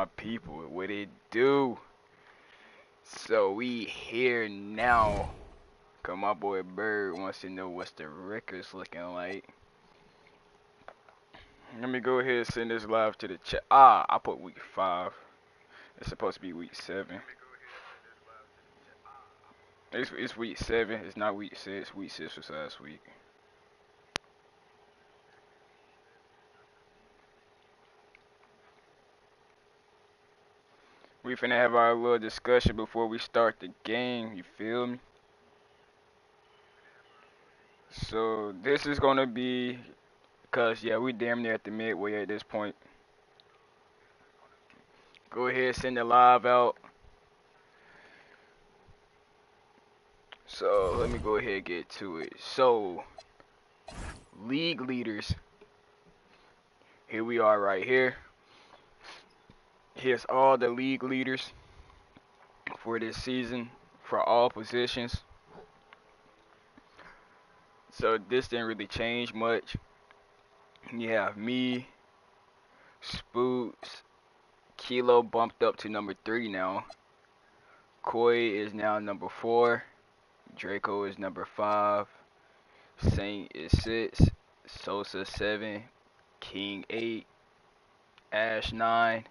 my people? What it do? So we here now. Cause my boy Bird wants to know what's the records looking like. Let me go ahead and send this live to the chat. I put week 5. It's supposed to be week 7. It's week 7. It's not week 6. Week 6 was last week. We finna have our little discussion before we start the game. You feel me? So this is gonna be, cause yeah, we damn near at the midway at this point. Go ahead, send the live out. So let me go ahead and get to it. So league leaders. Here we are right here. Here's all the league leaders for this season for all positions. So this didn't really change much. You have me, Spooks, Kilo bumped up to number 3 now. Koi is now number 4. Draco is number 5. Saint is 6. Sosa 7. King 8. Ash 9.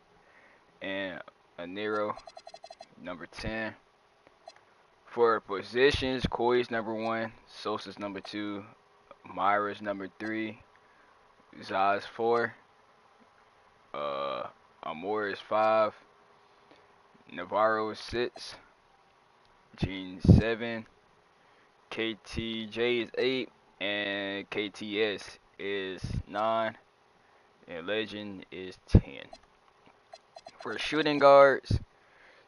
And Anero number 10. For positions, Koi is number 1. Sosa's number 2. Myra's number 3. Zaz 4. Amor is 5. Navarro is 6. Gene 7. KTJ is 8. And KTS is 9. And Legend is 10. For shooting guards,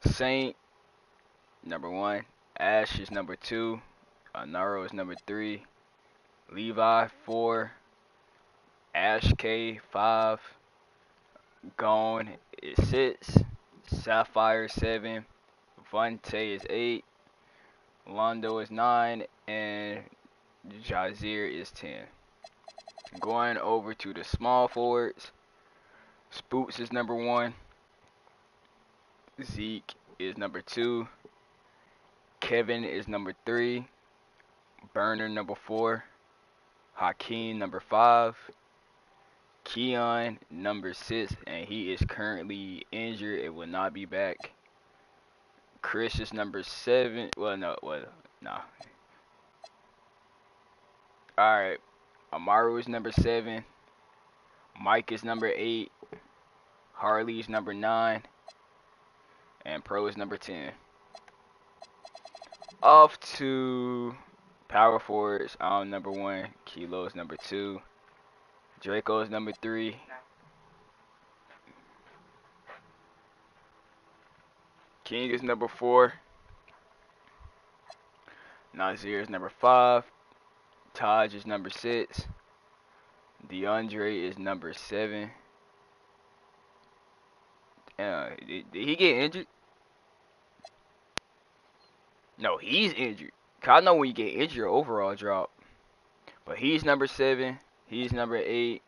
Saint, number 1. Ash is number 2. Naro is number 3. Levi, 4. Ash K, 5. Gone is 6. Sapphire, 7. Vontae is 8. Londo is 9. And Jazier is 10. Going over to the small forwards, Spooks is number 1. Zeke is number 2. Kevin is number 3. Burner number 4. Hakeem number 5. Keon number 6, and he is currently injured. It will not be back. Chris is number 7. No. Alright. Amaru is number 7. Mike is number 8. Harley is number 9. And Pro is number 10. Off to power forwards. I'm number 1. Kilo is number 2. Draco is number 3. King is number 4. Nazir is number 5. Taj is number 6. DeAndre is number 7. Did he get injured? No, he's injured. Cause I know when you get injured, your overall drop. But he's number 7. He's number 8.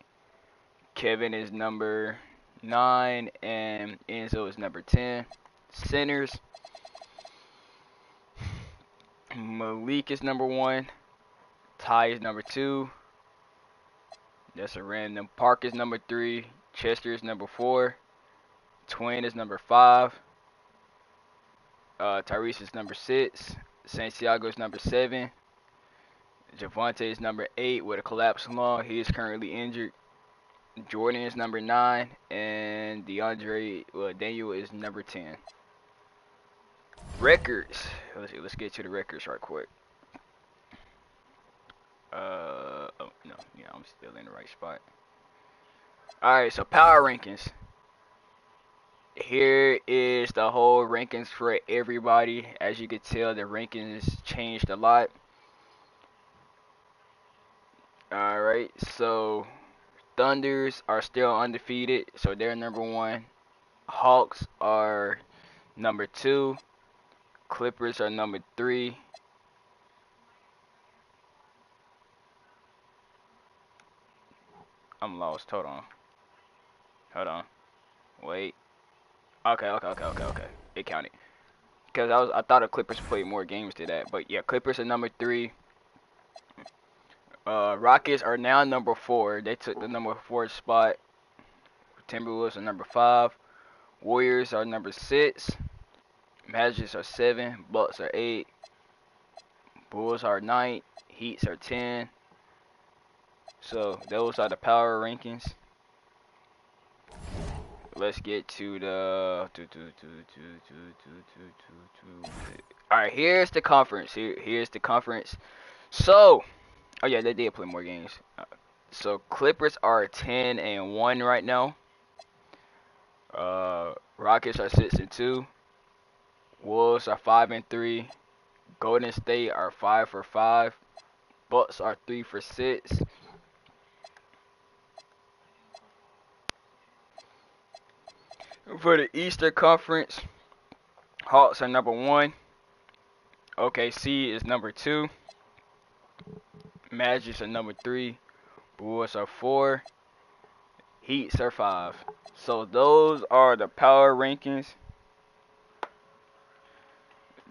Kevin is number 9. And Enzo is number 10. Centers. Malik is number 1. Ty is number 2. That's a random. Park is number 3. Chester is number 4. Twin is number 5. Tyrese is number 6. Santiago is number 7. Javante is number 8 with a collapsed lung. He is currently injured. Jordan is number 9. And Daniel is number 10. Records. Let's get to the records right quick. Oh, no. Yeah, I'm still in the right spot. Alright, so power rankings. Here is the whole rankings for everybody. As you can tell, the rankings changed a lot. Alright, so Thunders are still undefeated, so they're number 1. Hawks are number 2. Clippers are number 3. I'm lost. Hold on. Wait. Okay. It counted. Because I thought the Clippers played more games to that. But yeah, Clippers are number 3. Rockets are now number 4. They took the number 4 spot. Timberwolves are number 5. Warriors are number 6. Magic are 7. Bucks are 8. Bulls are 9. Heats are 10. So those are the power rankings. Let's get to the all right. Here's the conference. Here's the conference. So, oh yeah, they did play more games. So Clippers are 10-1 right now. Rockets are 6-2. Wolves are 5-3. Golden State are 5-5. Bucks are 3-6. For the Eastern Conference, Hawks are number 1. OKC is number 2. Magic are number 3. Bulls are 4. Heats are 5. So those are the power rankings.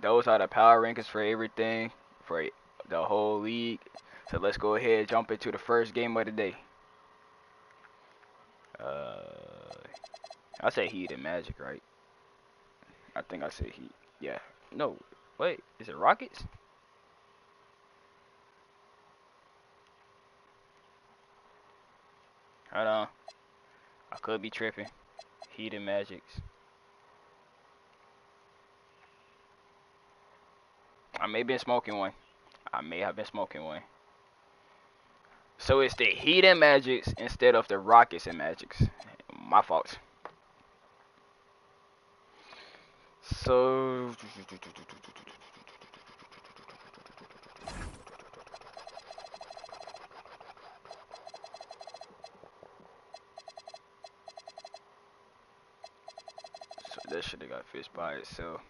Those are the power rankings for everything, for the whole league. So let's go ahead and jump into the first game of the day. I say Heat and Magic, right? I think I said Heat. Yeah. No. Wait. Is it Rockets? Hold on. I could be tripping. Heat and Magics. I may have been smoking one. So it's the Heat and Magics instead of the Rockets and Magics. My fault. So that should have got fixed by itself.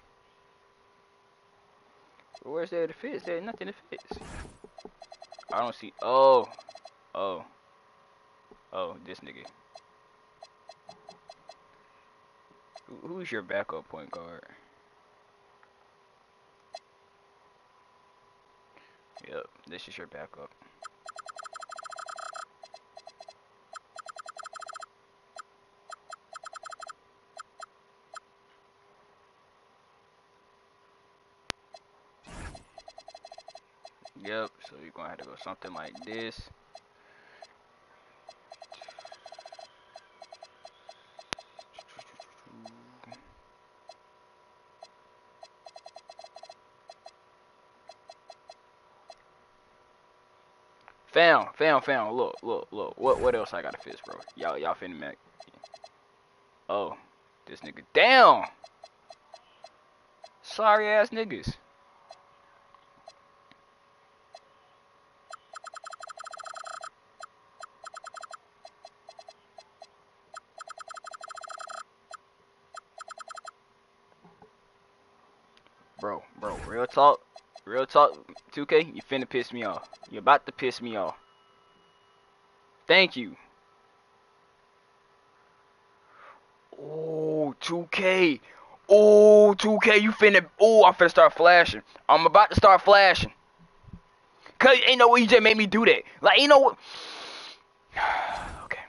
Where's there to fix? There's nothing to fix. I don't see. Oh, this nigga. Who's your backup point guard? Yep, this is your backup. Yep, so you're gonna have to go something like this. Found. Look. What else I gotta fix, bro? Y'all finna make. Oh, this nigga down. Sorry ass niggas. Bro, real talk, 2K, you finna piss me off. You about to piss me off. Thank you. Oh, 2K. Oh, 2K, you finna. Oh, I'm finna start flashing. I'm about to start flashing. Cause ain't no way you just made me do that. Like, ain't no what. Okay.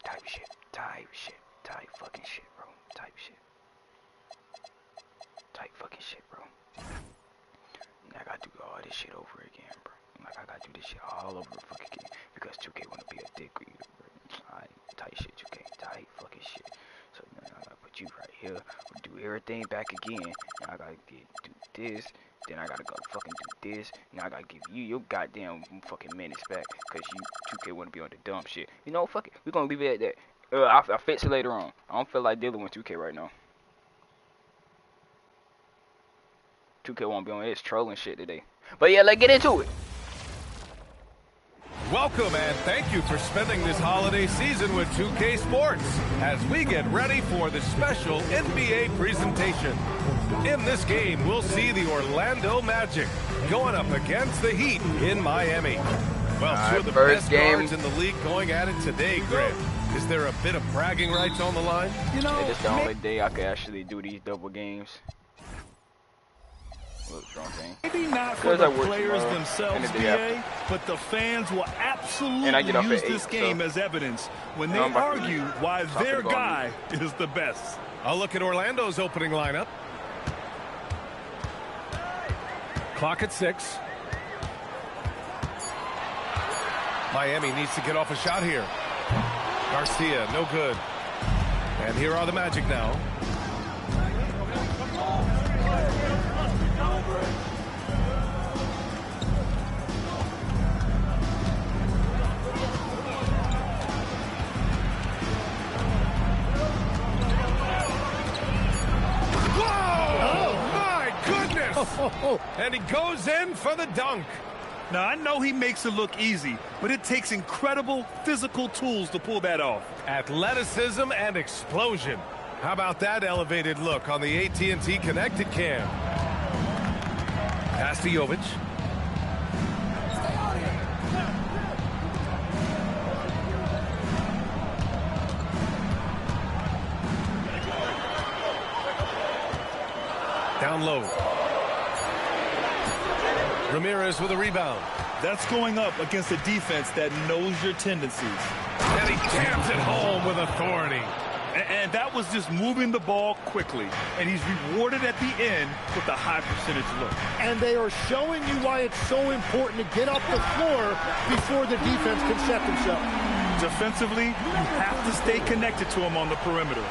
Type fucking shit, bro. Type fucking shit, bro. Now I gotta do all this shit over again, bro. Like, I gotta do this shit all over the fucking game. Because 2K wanna be a dick with you, bro. Alright, tight shit, 2K. Tight fucking shit. So now I gotta put you right here. Do everything back again. Now I gotta do this. Then I gotta go fucking do this. Now I gotta give you your goddamn fucking minutes back. Cause you 2K wanna be on the dumb shit. You know, fuck it. We're gonna leave it at that. I'll fix it later on. I don't feel like dealing with 2K right now. 2K won't be on his trolling shit today. But yeah, let's get into it. Welcome and thank you for spending this holiday season with 2K Sports as we get ready for the special NBA presentation. In this game, we'll see the Orlando Magic going up against the Heat in Miami. Well, two of the best guards in the league going at it today, Grant. Is there a bit of bragging rights on the line? You know, It's the only day I could actually do these double games. What's wrong thing? maybe not for Because I the work players tomorrow themselves, and the day BA, but the fans will absolutely And I get off use at this 8, game so- as evidence when they No, I'm about to argue why Talking their about guy is the best. I'll look at Orlando's opening lineup. Clock at 6. Miami needs to get off a shot here. Garcia, no good. And here are the Magic now. Whoa! My goodness! And he goes in for the dunk. Now, I know he makes it look easy, but it takes incredible physical tools to pull that off. Athleticism and explosion. How about that elevated look on the AT&T Connected Cam? Pass to Jovic. Down low. Ramirez with a rebound. That's going up against a defense that knows your tendencies. And he jams it home with authority. And that was just moving the ball quickly. And he's rewarded at the end with a high percentage look. And they are showing you why it's so important to get up the floor before the defense can set themselves. Defensively, you have to stay connected to him on the perimeter.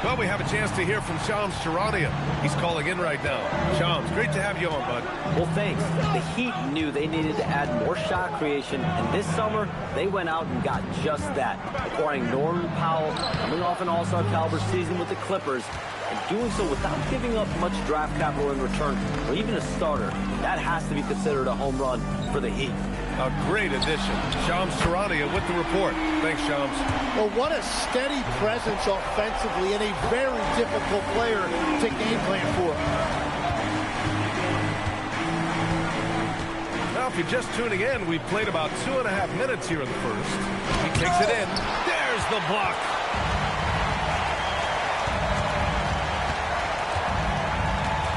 Well, we have a chance to hear from Shams Charania. He's calling in right now. Shams, great to have you on, bud. Well, thanks. The Heat knew they needed to add more shot creation, and this summer, they went out and got just that, acquiring Norman Powell, coming off an all-star caliber season with the Clippers, and doing so without giving up much draft capital in return, or even a starter. That has to be considered a home run for the Heat. A great addition. Shams Charania with the report. Thanks, Shams. Well, what a steady presence offensively and a very difficult player to game plan for. Now, if you're just tuning in, we've played about 2.5 minutes here in the first. He kicks it in. There's the block.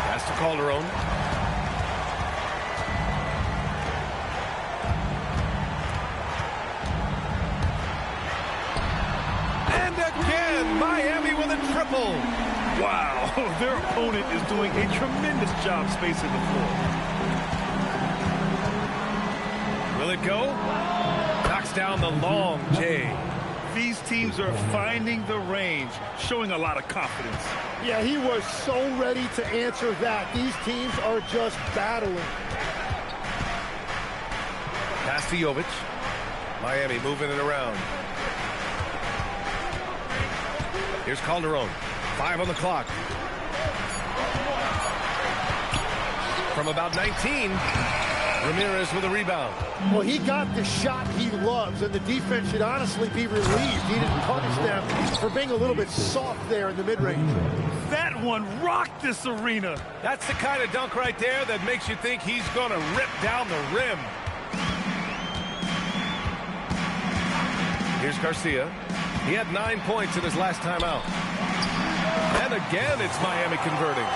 Pass to Calderon. And again, Miami with a triple. Wow, their opponent is doing a tremendous job spacing the floor. Will it go? Knocks down the long J. These teams are finding the range, showing a lot of confidence. Yeah, he was so ready to answer that. These teams are just battling. Pass to Jovic. Miami moving it around. Here's Calderon. 5 on the clock. From about 19, Ramirez with a rebound. Well, he got the shot he loves, and the defense should honestly be relieved. He didn't punish them for being a little bit soft there in the mid-range. That one rocked this arena. That's the kind of dunk right there that makes you think he's going to rip down the rim. Here's Garcia. He had 9 points in his last time out. And again, it's Miami converting.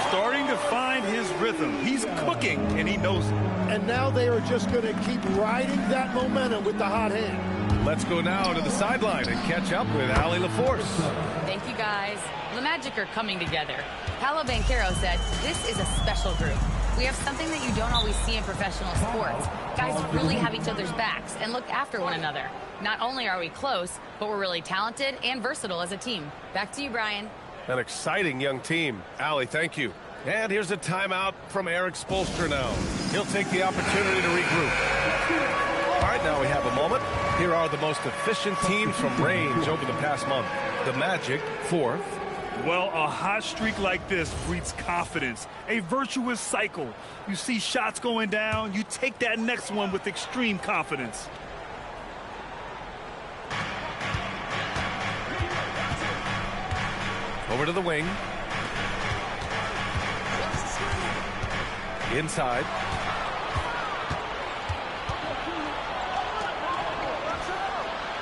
Starting to find his rhythm. He's cooking, and he knows it. And now they are just going to keep riding that momentum with the hot hand. Let's go now to the sideline and catch up with Allie LaForce. Thank you, guys. The Magic are coming together. Paolo Banchero said, "This is a special group. We have something that you don't always see in professional sports. Guys really have each other's backs and look after one another. Not only are we close, but we're really talented and versatile as a team." Back to you, Brian. An exciting young team. Allie, thank you. And here's a timeout from Eric Spoelstra now. He'll take the opportunity to regroup. All right, now we have a moment. Here are the most efficient teams from range over the past month. The Magic, 4th. Well, a hot streak like this breeds confidence, a virtuous cycle. You see shots going down, you take that next one with extreme confidence. Over to the wing. Inside.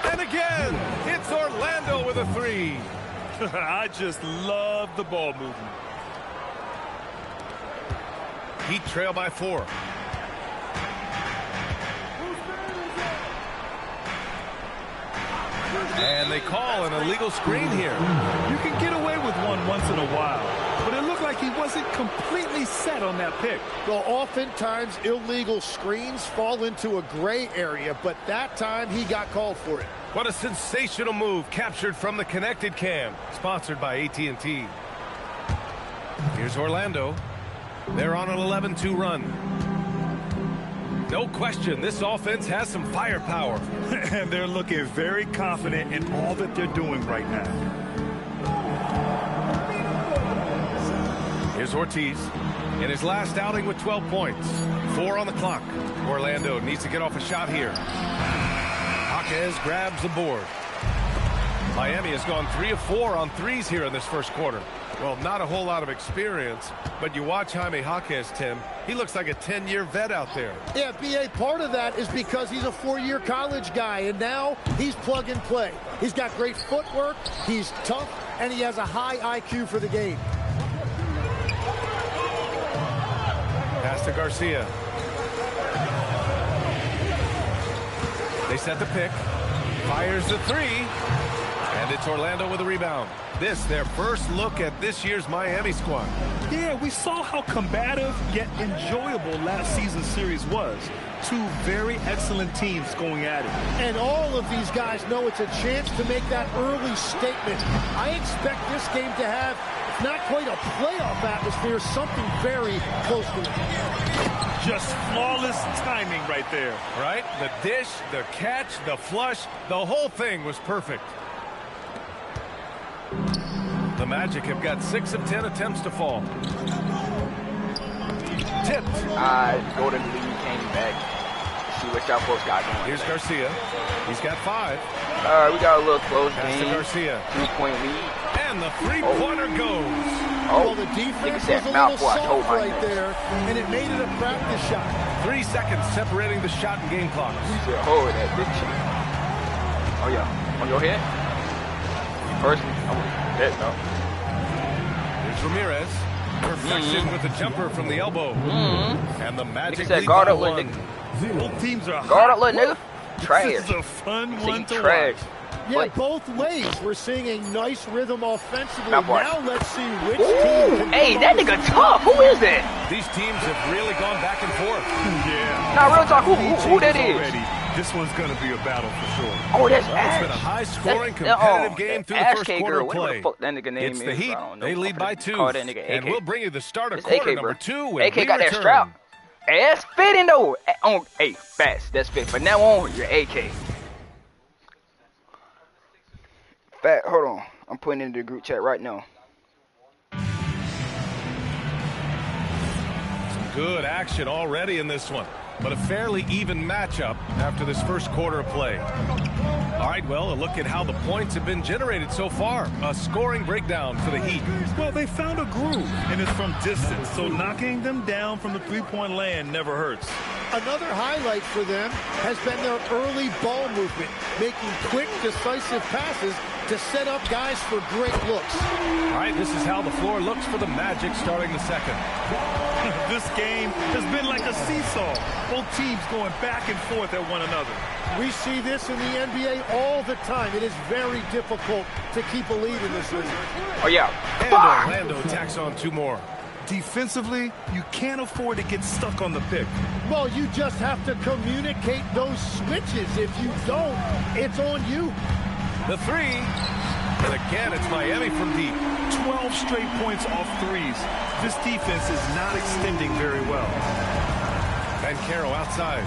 And again, with a three. I just love the ball movement. Heat trail by 4. And they call an illegal screen here. You can get away with one once in a while, but it looked like he wasn't completely set on that pick. Well, oftentimes illegal screens fall into a gray area, but that time he got called for it. What a sensational move captured from the Connected Cam, sponsored by AT&T. Here's Orlando. They're on an 11-2 run. No question, this offense has some firepower. And they're looking very confident in all that they're doing right now. Here's Ortiz in his last outing with 12 points. 4 on the clock. Orlando needs to get off a shot here. Jaquez grabs the board. Miami has gone 3 of 4 on threes here in this first quarter. Well, not a whole lot of experience, but you watch Jaime Jaquez, Tim. He looks like a 10-year vet out there. Yeah, B.A., part of that is because he's a 4-year college guy, and now he's plug and play. He's got great footwork, he's tough, and he has a high IQ for the game. Pass to Garcia. They set the pick. Fires the three. And it's Orlando with a rebound. This, their first look at this year's Miami squad. Yeah, we saw how combative yet enjoyable last season's series was. 2 very excellent teams going at it. And all of these guys know it's a chance to make that early statement. I expect this game to have, if not quite a playoff atmosphere, something very close to it. Just flawless timing right there. Right? The dish, the catch, the flush, the whole thing was perfect. The Magic have got 6 of 10 attempts to fall. Tipped. Golden League came back. See what y'all folks got going. Here's Garcia. He's got 5. We got a little close Pass to game. Garcia. 2-point lead. And the three-pointer goes. Well, the defense was a little soft right there, and it made it a practice shot. 3 seconds separating the shot and game clock. Hold that big shit. Oh, yeah. On your head? First, no. Here's Ramirez. Perfection with the jumper from the elbow. And the Magic said lead guard by up, little 1. nigga. Both teams are Guard up, hot. little nigga. Trash. This is a fun one to Trash. watch. Yeah, But- both ways. We're seeing a nice rhythm offensively. Mouth watch. Now let's see which Ooh, team can hey, come that up with nigga tough. Who is that? These teams have really gone back and forth. Yeah. Nah, real talk. Who that is? Already. This one's going to be a battle for sure. Oh, that's It's Ash. been a high-scoring, That's- competitive game through the Ash first K quarter girl. of Whatever play. the fuck that nigga name It's is. the Heat. I don't know. They lead I'm by finna 2. call that nigga AK. And we'll bring you the start of It's quarter AK, number bro. 2 when AK we got that return. strap. Hey, that's fitting though. Hey, fast. That's fit. From now on, you're AK. Fat. Hold on. I'm putting it in the group chat right now. Good action already in this one, but a fairly even matchup after this first quarter of play. All right, well, a look at how the points have been generated so far. A scoring breakdown for the Heat. Well, they found a groove, and it's from distance, so knocking them down from the three-point land never hurts. Another highlight for them has been their early ball movement, making quick, decisive passes to set up guys for great looks. All right, this is how the floor looks for the Magic starting the second. This game has been like a seesaw. Both teams going back and forth at one another. We see this in the NBA all the time. It is very difficult to keep a lead in this league. Oh yeah. And Fuck! Orlando tacks on 2 more. Defensively, you can't afford to get stuck on the pick. Well, you just have to communicate those switches. If you don't, it's on you. The 3. And again, it's Miami from deep. 12 straight points off threes. This defense is not extending very well. Banchero outside.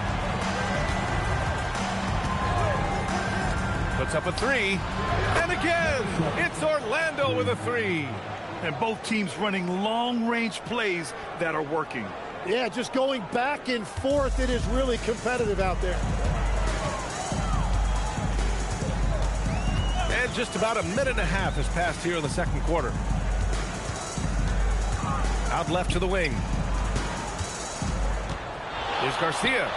Puts up a 3. And again, it's Orlando with a 3. And both teams running long-range plays that are working. Yeah, just going back and forth. It is really competitive out there. And just about a minute and a half has passed here in the second quarter. Out left to the wing. Here's Garcia.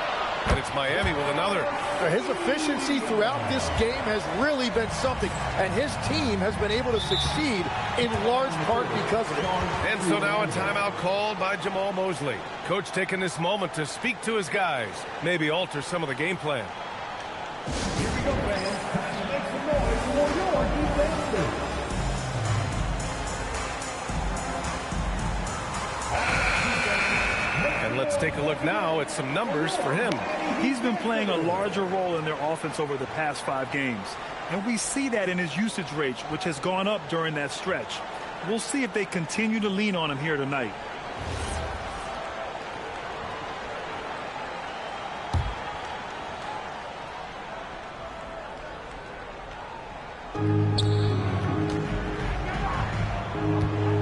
And it's Miami with another. His efficiency throughout this game has really been something, and his team has been able to succeed in large part because of it. And so now a timeout called by Jamal Mosley. Coach taking this moment to speak to his guys, maybe alter some of the game plan. Here we go, fans. Time to make some noise for your defense team. And let's take a look now at some numbers for him. He's been playing a larger role in their offense over the past 5 games. And we see that in his usage rate, which has gone up during that stretch. We'll see if they continue to lean on him here tonight.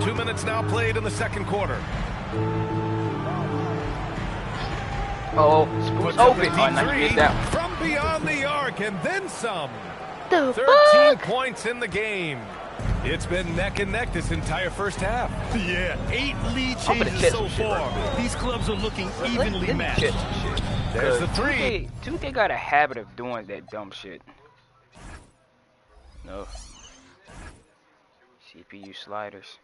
Two minutes now played in the second quarter. Oh, Spook's open. Oh, now you get that. From beyond the arc and then some. The 13 fuck? points in the game. It's been neck and neck this entire first half. Yeah, 8 lead I'm gonna changes catch so some shit far. right These clubs are looking evenly Let me matched. catch some shit. There's the 'Cause three. 2K got a habit of doing that dumb shit. No. CPU sliders.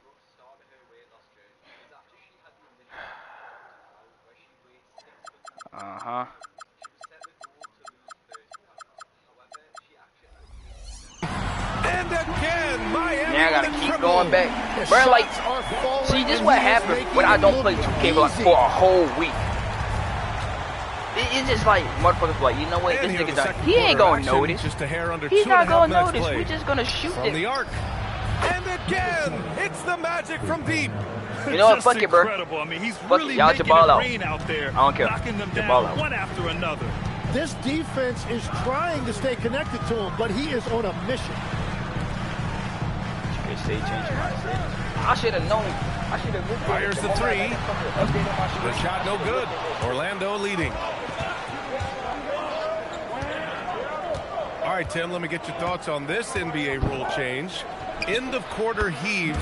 Uh-huh. And again, Miami. Now I gotta with a keep triple. going back. The Bro, like, shots are falling, see, this and what he is happens making when I it don't look play 2K like easy. for a whole week. It's just like, motherfuckers like, you know what, And this here's nigga the done. second He ain't quarter gonna action, notice. Just a hair under He's 2.5 not gonna minutes notice. played. We just gonna shoot From it. the arc. And again, it's the magic from deep. You know what, Just fuck it, bro. incredible. I mean, he's Fuck really it, y'all making your ball it out. rain out there, I don't care. knocking them Your ball down out. one after another. This defense is trying to stay connected to him, but he is on a mission. They say change my settings. I should have known. I should have looked at Fires it the before I three. updated my The shit. shot no good. Orlando leading. All right, Tim, let me get your thoughts on this NBA rule change. End of quarter heaves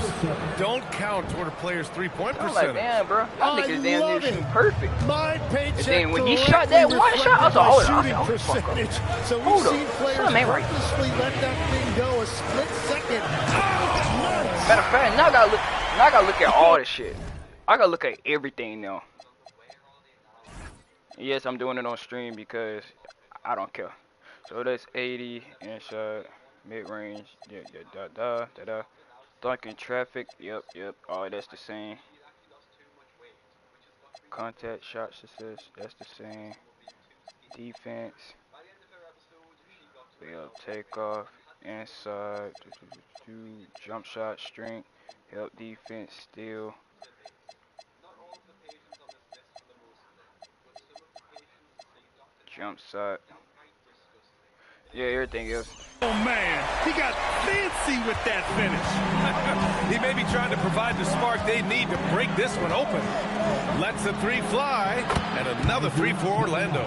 don't count toward a player's three-point I'm like, percentage. damn, bro. I think I this damn love near it. shooting perfect. My paycheck And then when he directly shot that one shot, I was like, hold on. I shooting said, hold the fuck up. percentage. So we've Hold up. seen players Something ain't right. purposely let that thing go a split second. Nice. Matter of fact, now I gotta look at all this shit. I gotta look at everything now. Yes, I'm doing it on stream because I don't care. So that's 80 inside, mid-range, da. Dunking traffic, yep. Oh, that's the same. Contact shot success, that's the same. Defense, takeoff, inside, jump shot, strength, help defense, steal. Jump shot. Yeah, everything else. Oh, man, he got fancy with that finish. He may be trying to provide the spark they need to break this one open. Lets the three fly, and another three for Orlando.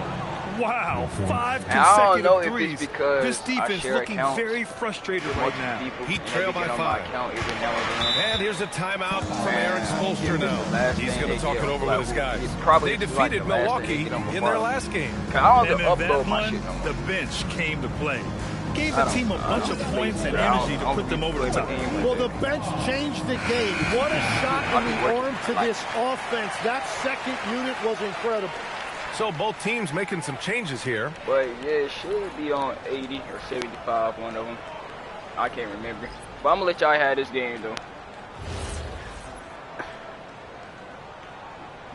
Wow, 5 Now, I don't know consecutive if threes. it's because This I defense share looking accounts. very frustrated right now. People He maybe trailed by get on my 5. account every now and then. And here's a timeout from Aaron Spoelstra now. Last He's thing going they to talk get it over was with his like, guys. it's probably They like defeated the last thing Milwaukee they get on in before. their last game. I don't And have in to that upload my one, shit no more. the bench came to play. Gave I the don't- team a I bunch don't of play points and I don't- energy I to don't put them over play the the top. game with Well, it. the bench changed the game. What a shot in the arm to this offense. That second unit was incredible. So both teams making some changes here. But yeah, it should be on 80 or 75, one of them. I can't remember. But I'm gonna let y'all have this game though.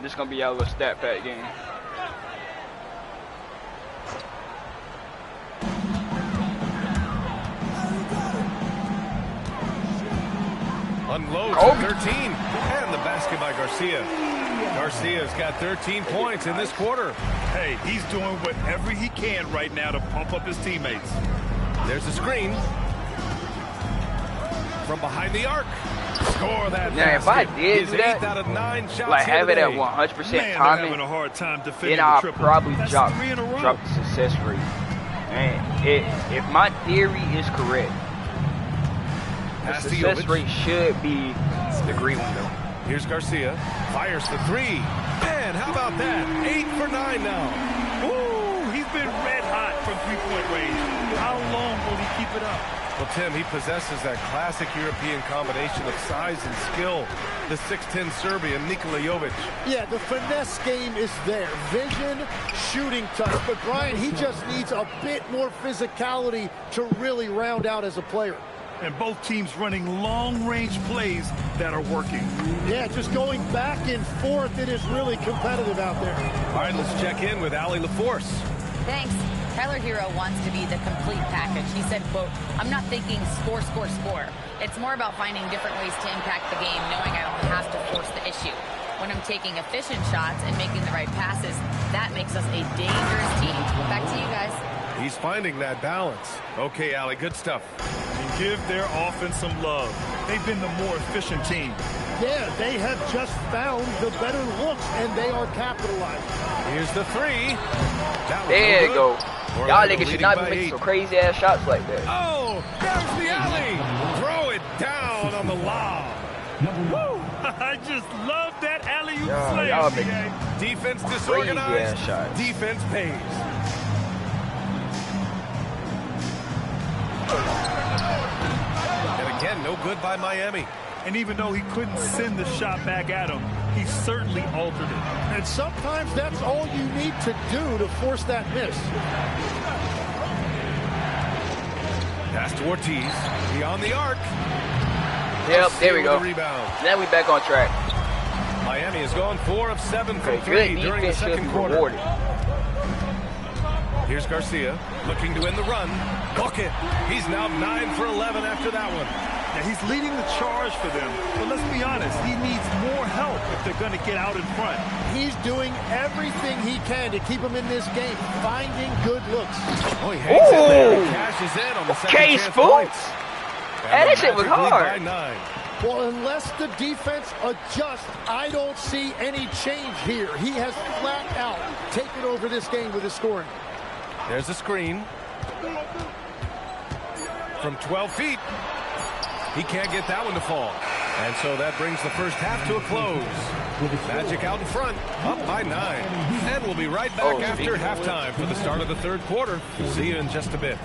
This gonna be our little stat pack game. Unloads Oh. at 13. And the basket by Garcia. Garcia's got 13 points in this quarter. Hey, he's doing whatever he can right now to pump up his teammates. There's a screen. From behind the arc. Score that Now, if I basket. did His do that, 8 out of 9 shots Like here have it at today. 100% Man, they're having timing, a hard time defending then the I'll triple. probably That's drop 3 in a row. the success rate. And if my theory is correct, the Pass to success Jovic. rate should be the green one though. Here's Garcia. Fires the 3. Man, how about that? 8 for 9 now. Woo! red hot from three-point range. How long will he keep it up? Well, Tim, he possesses that classic European combination of size and skill. The 6'10 Serbian, Nikola Jovic. Yeah, the finesse game is there. Vision, shooting touch. But, Brian, he just needs a bit more physicality to really round out as a player. And both teams running long-range plays that are working. Yeah, just going back and forth. It is really competitive out there. All right, let's check in with Allie LaForce. Thanks. Tyler Hero wants to be the complete package. He said, quote, "I'm not thinking score, score, score. It's more about finding different ways to impact the game, knowing I don't have to force the issue. When I'm taking efficient shots and making the right passes, that makes us a dangerous team." Back to you guys. He's finding that balance. Okay, Allie, good stuff. And give their offense some love. They've been the more efficient team. Yeah, they have just found the better looks, and they are capitalizing. Here's the three. That was There no you good. go. Y'all Orlando niggas should leading not by be making 8. some crazy ass shots like that. Oh, there's the alley. Throw it down on the lob. Woo! I just love that alley-oop Y'all slam, make CA. Defense crazy disorganized. ass shots. Defense pays. And again, no good by Miami. And even though he couldn't send the shot back at him, he certainly altered it. And sometimes that's all you need to do to force that miss. Pass to Ortiz. Beyond the arc. Yep, there we Steal go. the rebound. Now we back on track. Miami has gone 4 of 7 from Okay, 3 good during the defense should second be quarter. rewarded. Here's Garcia looking to end the run. Bucket. He's now 9 for 11 after that one. Now, he's leading the charge for them. But let's be honest, he needs more help if they're going to get out in front. He's doing everything he can to keep him in this game, finding good looks. Oh, he hangs in there and Ooh. cashes in on the second Okay, chance Spook. points. Hey, And that the shit was Magic lead hard. by 9. Well, unless the defense adjusts, I don't see any change here. He has flat out taken over this game with his scoring. There's a screen. From 12 feet. He can't get that one to fall. And so that brings the first half to a close. Magic out in front, up by 9. And we'll be right back after halftime for the start of the third quarter. See you in just a bit.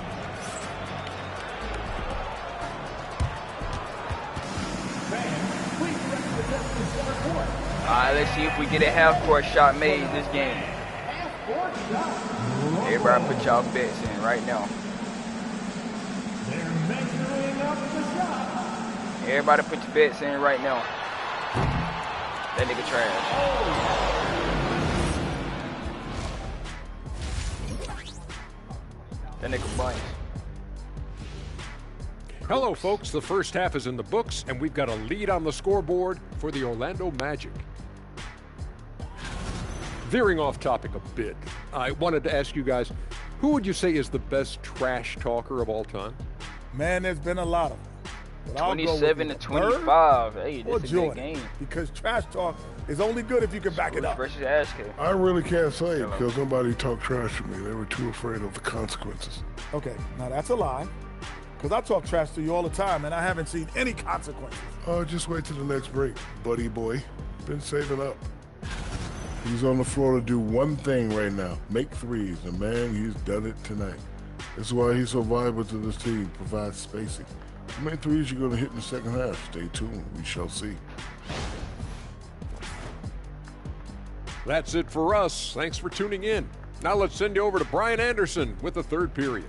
Alright, let's see if we get a half-court shot made this game. Everybody put y'all bets in right now. Everybody put your bets in right now. That nigga trash. That nigga bunch. Hello, folks. The first half is in the books, and we've got a lead on the scoreboard for the Orlando Magic. Veering off topic a bit, I wanted to ask you guys, who would you say is the best trash talker of all time? Man, there's been a lot of them. But I'll go with 27 to either 25. Bird Hey, or this is a good Jordan, game. because trash talk is only good if you can back it up. Versus Ashke. I really can't say it because nobody talked trash to me. They were too afraid of the consequences. Okay, now that's a lie. Because I talk trash to you all the time, and I haven't seen any consequences. Just wait till the next break, buddy boy. Been saving up. He's on the floor to do one thing right now, make threes, and man, he's done it tonight. That's why he's so valuable to this team, provides spacing. How many threes you're going to hit in the second half? Stay tuned, we shall see. That's it for us. Thanks for tuning in. Now let's send you over to Brian Anderson with the third period.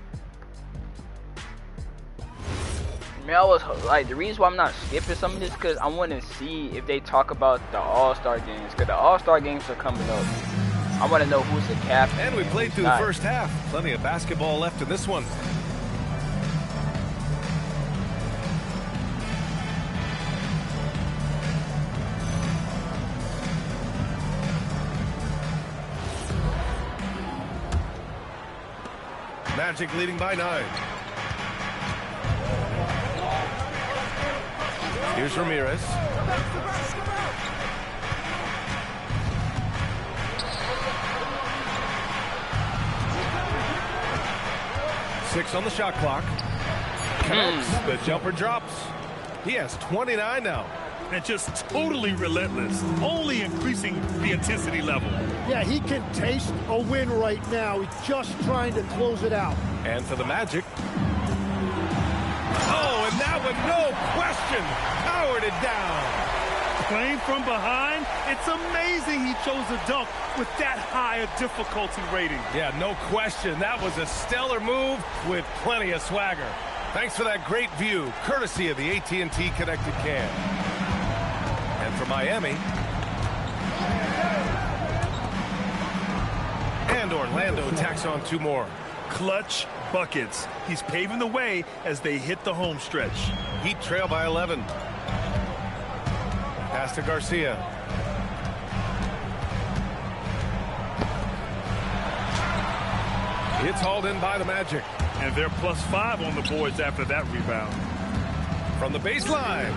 Man, I was like, the reason why I'm not skipping some of this because I want to see if they talk about the All-Star games, because the All-Star games are coming up. I want to know who's the captain. And we played through the first half. Plenty of basketball left in this one. Magic leading by 9. Here's Ramirez. Six on the shot clock. Connects. The jumper drops. He has 29 now. and just totally relentless, only increasing the intensity level. Yeah, he can taste a win right now. He's just trying to close it out. And for the Magic. Oh, and that one, no question, powered it down. Playing from behind, it's amazing he chose a dunk with that high a difficulty rating. Yeah, no question. That was a stellar move with plenty of swagger. Thanks for that great view, courtesy of the AT&T Connected Cam. And for Miami. And Orlando tacks on 2 more. Clutch buckets. He's paving the way as they hit the home stretch. Heat trail by 11. Pass to Garcia. It's hauled in by the Magic. And they're +5 on the boards after that rebound. From the baseline.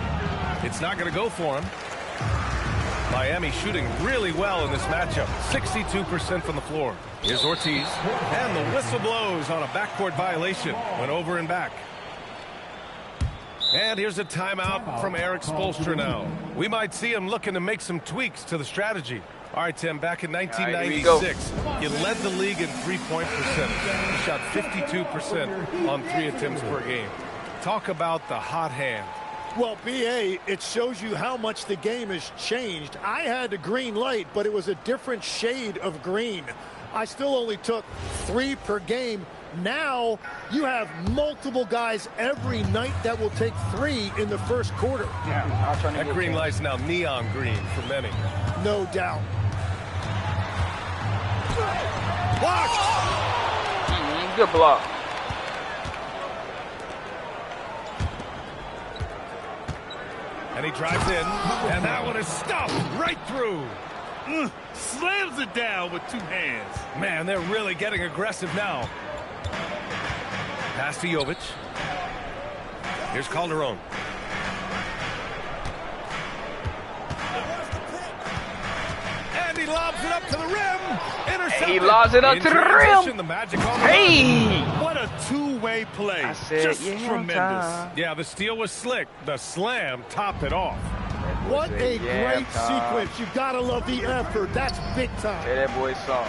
It's not going to go for him. Miami shooting really well in this matchup. 62% from the floor. Here's Ortiz. And the whistle blows on a backcourt violation. Went over and back. And here's a timeout from Erik Spoelstra now. We might see him looking to make some tweaks to the strategy. All right, Tim, back in 1996, you led the league in three-point percentage. You shot 52% on 3 attempts per game. Talk about the hot hand. Well, B.A., it shows you how much the game has changed. I had the green light, but it was a different shade of green. I still only took 3 per game. Now you have multiple guys every night that will take 3 in the first quarter. Yeah, that green light's now neon green for many. No doubt. Blocked! Good block. And he drives in, and that one is stuffed right through. Slams it down with 2 hands. Man, they're really getting aggressive now. Pass to Jovic. Here's Calderon. And he lobs it up to the rim. Intercepted. He lobs it up to the rim. The Magic on the hey! What a 2-way play. I said, just yeah, tremendous. Yeah, the steal was slick. The slam topped it off. What a great sequence. You gotta love the effort. That's big time. Say that boy song.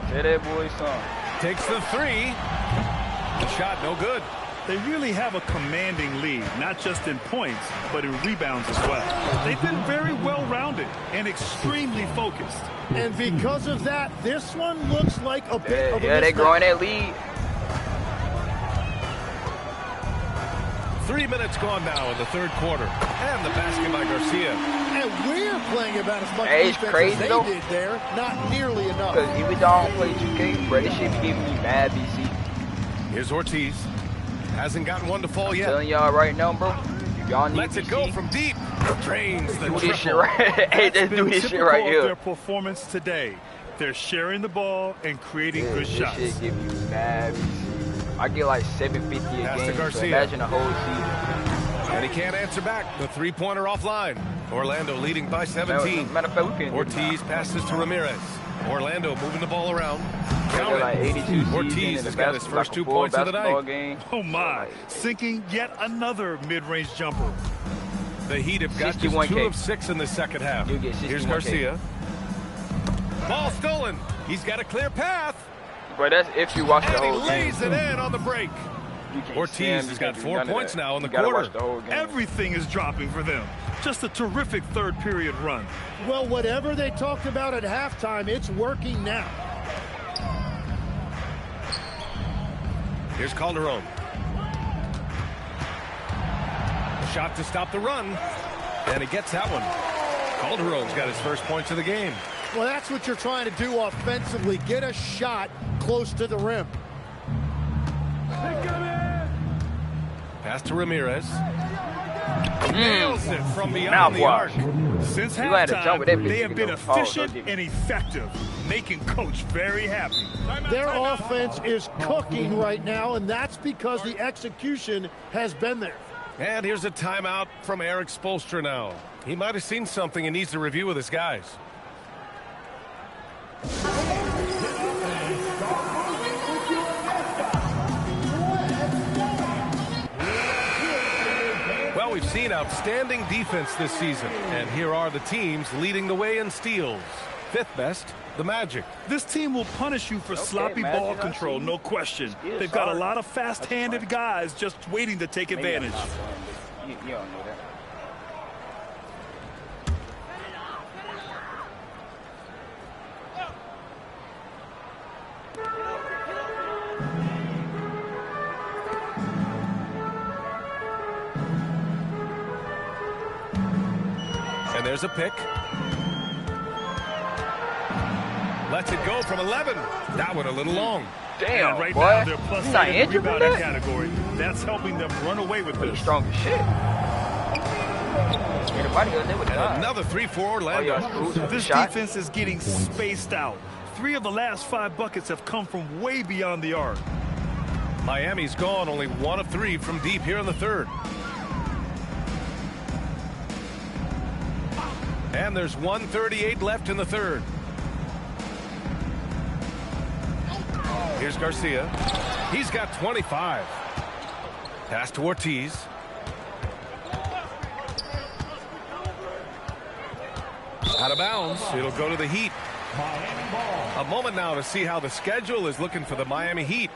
Say that boy song. Takes the 3. The shot no good. They really have a commanding lead, not just in points, but in rebounds as well. They've been very well-rounded and extremely focused. And because of that, this one looks like a bit of a they're growing that lead. 3 minutes gone now in the third quarter. And the basket by Garcia. And we're playing about as much it's defense crazy as they though. did there. Not nearly enough. Because even though I don't play 2K, bro, this shit be giving me mad BC. Here's Ortiz. Hasn't gotten one to fall yet. I'm telling y'all right now, bro. Y'all need Lets it go from deep. Drains the do triple. this shit right. Hey, let's do this shit right here. Their performance today. They're sharing the ball and creating good shots. This shit give me mad BC. I get like 750 a Pass to game, Garcia. so imagine a whole season. And he can't answer back. The 3-pointer offline. Orlando leading by 17. Matter of fact, we can Ortiz passes to Ramirez. Orlando moving the ball around. Count Like 82 Ortiz has got his first 2 points of the night. Game. Oh my, sinking yet another mid-range jumper. The Heat have got just 2 of 6 in the second half. Here's Garcia. Ball stolen. He's got a clear path. But that's if you watch the whole And he lays game. it in on the break. Ortiz has got 4 points now in the quarter. Everything is dropping for them. Just a terrific third period run. Well, whatever they talked about at halftime, it's working now. Here's Calderon. A shot to stop the run. And he gets that one. Calderon's got his first points of the game. Well, that's what you're trying to do offensively. Get a shot close to the rim. Pass to Ramirez. Nails it from beyond the arc. Since halftime, they have been efficient and effective, making Coach very happy. Their offense is cooking right now, and that's because the execution has been there. And here's a timeout from Erik Spoelstra now. He might have seen something and needs to review with his guys. Well, Well, we've seen outstanding defense this season, and here are the teams leading the way in steals. Fifth best, the Magic. This team will punish you for sloppy ball control, no question. They've got a lot of fast-handed guys just waiting to take advantage. You don't know that. And there's a pick. Lets it go from 11. That one a little long. Damn, and right boy. now they're plus He's not in the injured with rebounding that? category. That's helping them run away with He's this. strong as shit. Anybody else there with that? Another 3 for Orlando. This defense is getting spaced out. 3 of the last 5 buckets have come from way beyond the arc. Miami's gone only 1 of 3 from deep here in the third. And there's 1:38 left in the third. Here's Garcia. He's got 25. Pass to Ortiz. Out of bounds. It'll go to the Heat. A moment now to see how the schedule is looking for the Miami Heat.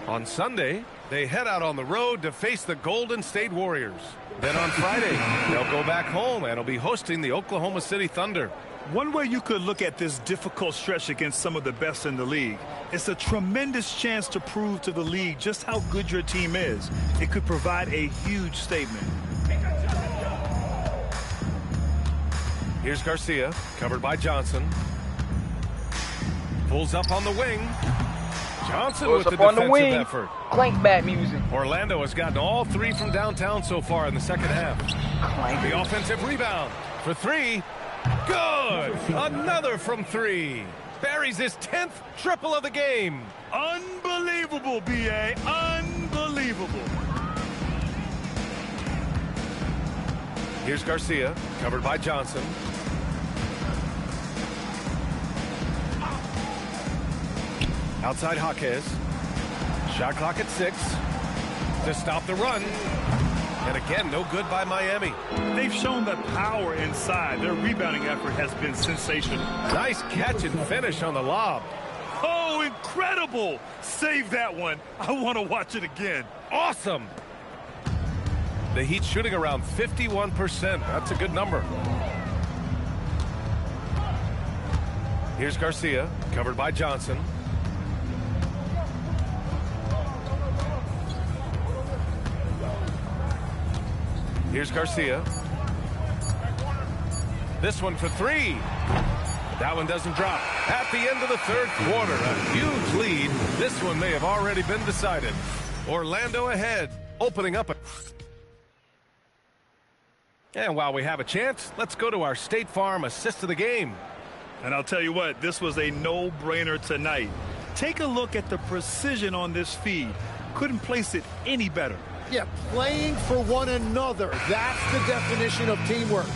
On Sunday, they head out on the road to face the Golden State Warriors. Then on Friday, they'll go back home and will be hosting the Oklahoma City Thunder. One way you could look at this difficult stretch against some of the best in the league, it's a tremendous chance to prove to the league just how good your team is. It could provide a huge statement. Here's Garcia, covered by Johnson. Pulls up on the wing. Johnson with the defensive effort. Clank bat music. Orlando has gotten all 3 from downtown so far in the second half. The offensive rebound for 3. Good. Another from 3. Buries his 10th triple of the game. Unbelievable, B.A. Unbelievable. Here's Garcia, covered by Johnson. Outside Jaquez. Shot clock at 6 to stop the run. And again, no good by Miami. They've shown that power inside. Their rebounding effort has been sensational. Nice catch and finish on the lob. Oh, incredible. Save that one. I want to watch it again. Awesome. The Heat shooting around 51%. That's a good number. Here's Garcia, covered by Johnson. Here's Garcia. This one for 3. That one doesn't drop. At the end of the third quarter, a huge lead. This one may have already been decided. Orlando ahead, opening up. And while we have a chance, let's go to our State Farm assist of the game. And I'll tell you what, this was a no-brainer tonight. Take a look at the precision on this feed. Couldn't place it any better. Yeah, playing for one another. That's the definition of teamwork.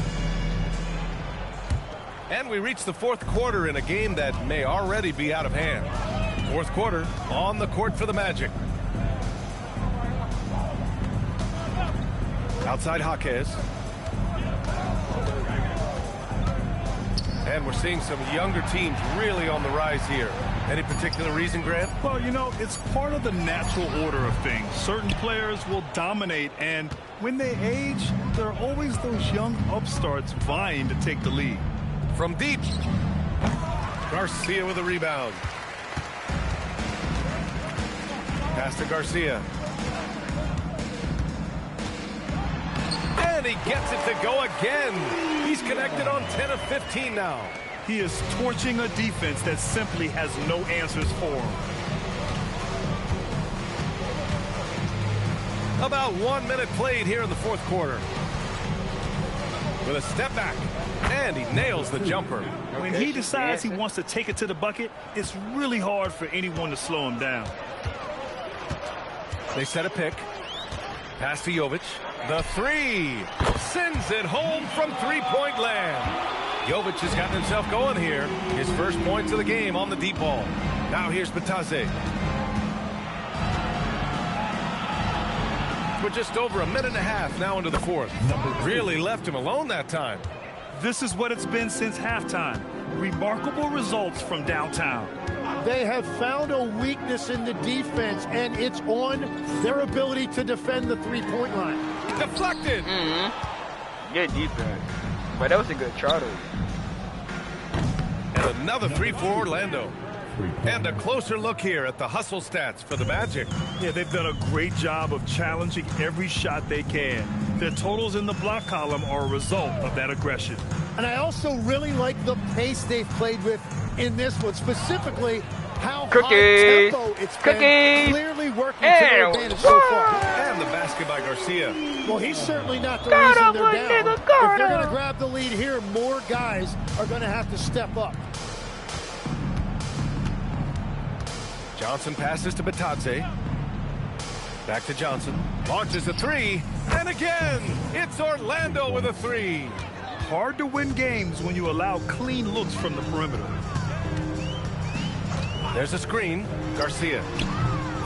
And we reach the fourth quarter in a game that may already be out of hand. Fourth quarter on the court for the Magic. Outside Jaquez. And we're seeing some younger teams really on the rise here. Any particular reason, Grant? Well, you know, it's part of the natural order of things. Certain players will dominate, and when they age, there are always those young upstarts vying to take the lead. From deep, Garcia with a rebound. Pass to Garcia. And he gets it to go again. He's connected on 10 of 15 now. He is torching a defense that simply has no answers for him. About 1 minute played here in the fourth quarter. With a step back, and he nails the jumper. When he decides he wants to take it to the bucket, it's really hard for anyone to slow him down. They set a pick. Pass to Jovic. The 3 sends it home from three-point land. Jovic has gotten himself going here. His first points of the game on the deep ball. Now here's Batase. We're just over a minute and a half now into the fourth. Really left him alone that time. This is what it's been since halftime. Remarkable results from downtown. They have found a weakness in the defense, and it's on their ability to defend the three-point line. Deflected. Good defense. But that was a good try, though. And another three for Orlando. And a closer look here at the hustle stats for the Magic. Yeah, they've done a great job of challenging every shot they can. Their totals in the block column are a result of that aggression. And I also really like the pace they've played with in this one, specifically how high tempo it's been, clearly working to their advantage so far. And the basket by Garcia. Well, he's certainly not the reason they're down. If they're going to grab the lead here, more guys are going to have to step up. Johnson passes to Batadze. Back to Johnson. Launches a three. And again, it's Orlando with a three. Hard to win games when you allow clean looks from the perimeter. There's a screen. Garcia.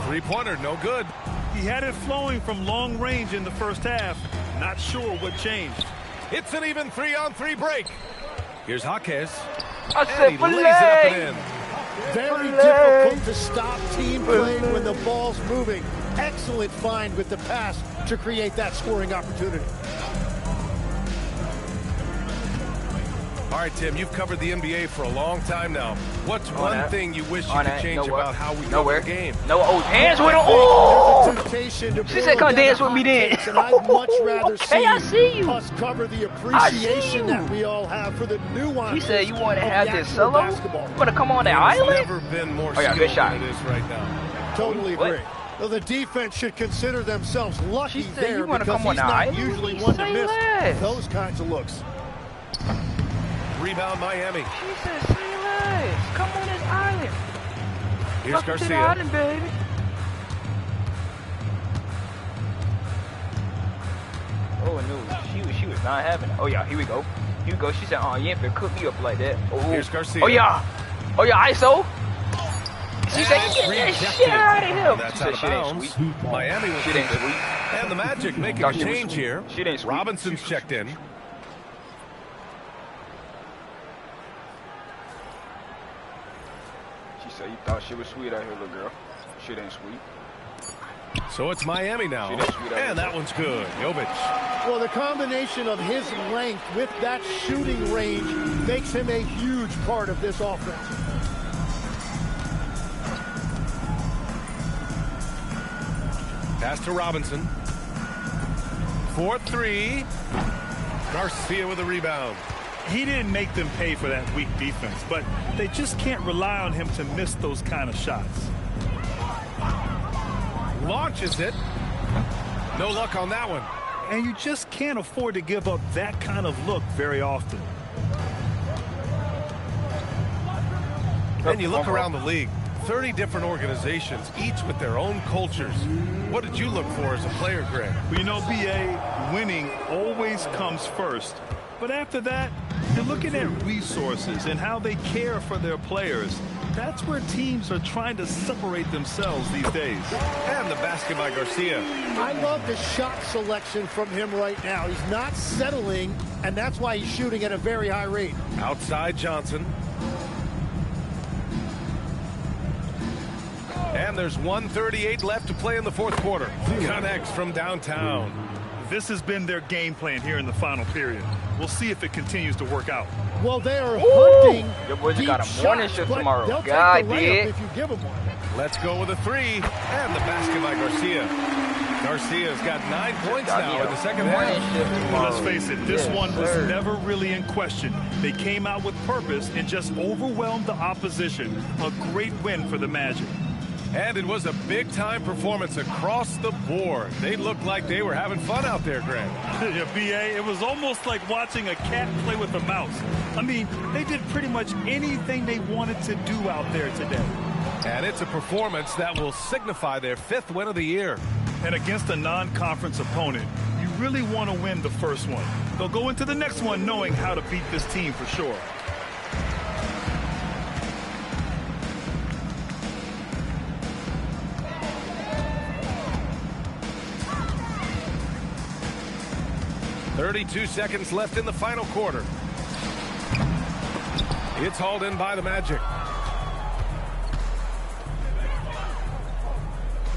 Three-pointer, no good. He had it flowing from long range in the first half. Not sure what changed. It's an even 3-on-3 break. Here's Jaquez. And he lays it up and in. Very difficult to stop team playing when the ball's moving. Excellent find with the pass to create that scoring opportunity. All right, Tim, you've covered the NBA for a long time now. What's one thing you wish you could change about how we cover the game? Dance with him. Oh! She said, come dance with me then. And I'd much rather Okay, I see you. us cover the appreciation that we all have for the nuances. She said you want to of have the this actual solo? basketball. You want to come on the It's island? never been more Oh, yeah, skilled good shot. than it is right now. Totally What? agree. Well, the defense should consider themselves lucky She said, there you wanna because come on he's the not island? usually She one to say miss less. those kinds of looks. Rebound Miami. She said, say less. Come on this island. Here's Welcome to the Garcia. island, baby. Oh, no. She was not having it. Oh, yeah, here we go. Here we go. She said, oh, you ain't finna cook me up like that. Oh, Here's Garcia. Oh, yeah. Oh, yeah, ISO. She said, And get that rejected. shit out of here. That's She out said, of shit ain't bounds. sweet. Miami will Shit keep ain't it. sweet. And the Magic making Thought a she was change sweet. here. Shit ain't sweet. Robinson's checked in. She said, you thought she was sweet out here, little girl. Shit ain't sweet. So it's Miami now. Shit ain't sweet out here. And that one's good. Jovic. Well, the combination of his length with that shooting range makes him a huge part of this offense. Pass to Robinson. 4-3. Garcia with a rebound. He didn't make them pay for that weak defense, but they just can't rely on him to miss those kind of shots. Launches it. No luck on that one. And you just can't afford to give up that kind of look very often. And you look around the league, 30 different organizations, each with their own cultures. What did you look for as a player, Greg? Well, you know, BA, winning always comes first. But after that, you're looking at resources and how they care for their players. That's where teams are trying to separate themselves these days. And the basket by Garcia. I love the shot selection from him right now. He's not settling, and that's why he's shooting at a very high rate. Outside Johnson. And there's 1:38 left to play in the fourth quarter. Connects from downtown. This has been their game plan here in the final period. We'll see if it continues to work out. Well, they are hunting. Your boys deep got a morning shots, shift but tomorrow. they'll God take the layup did. if you give them one. Let's go with a three. And the basket by Garcia. Garcia's got 9 points now in the second half. Well, let's face it, this one was never really in question. They came out with purpose and just overwhelmed the opposition. A great win for the Magic. And it was a big-time performance across the board. They looked like they were having fun out there, Greg. Yeah, BA, it was almost like watching a cat play with a mouse. I mean, they did pretty much anything they wanted to do out there today. And it's a performance that will signify their 5th win of the year. And against a non-conference opponent, you really want to win the first one. They'll go into the next one knowing how to beat this team for sure. 32 seconds left in the final quarter. It's hauled in by the Magic.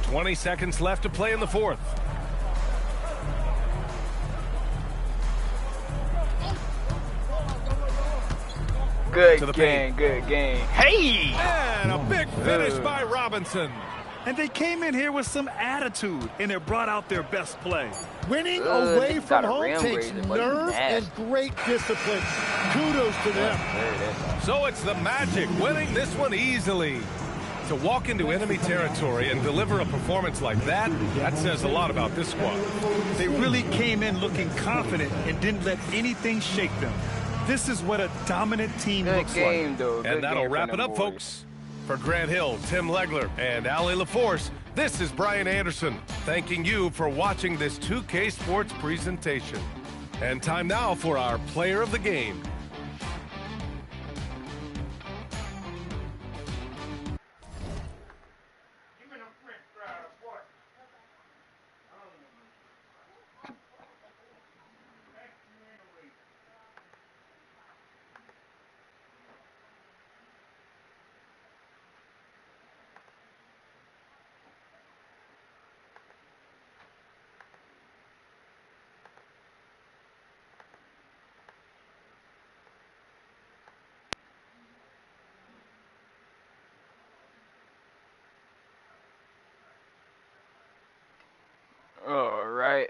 20 seconds left to play in the fourth. Good game, good game. Hey! And a big finish by Robinson. And they came in here with some attitude, and it brought out their best play. Winning away from got a home rim takes raising, but he's nerve and nasty. great discipline. Kudos to them. So it's the Magic winning this one easily. To walk into enemy territory and deliver a performance like that, that says a lot about this squad. They really came in looking confident and didn't let anything shake them. This is what a dominant team Good looks game, like. though. Good And that'll game wrap from it them up, boys. folks. For Grant Hill, Tim Legler, and Allie LaForce, this is Brian Anderson, thanking you for watching this 2K Sports presentation. And time now for our player of the game. All right.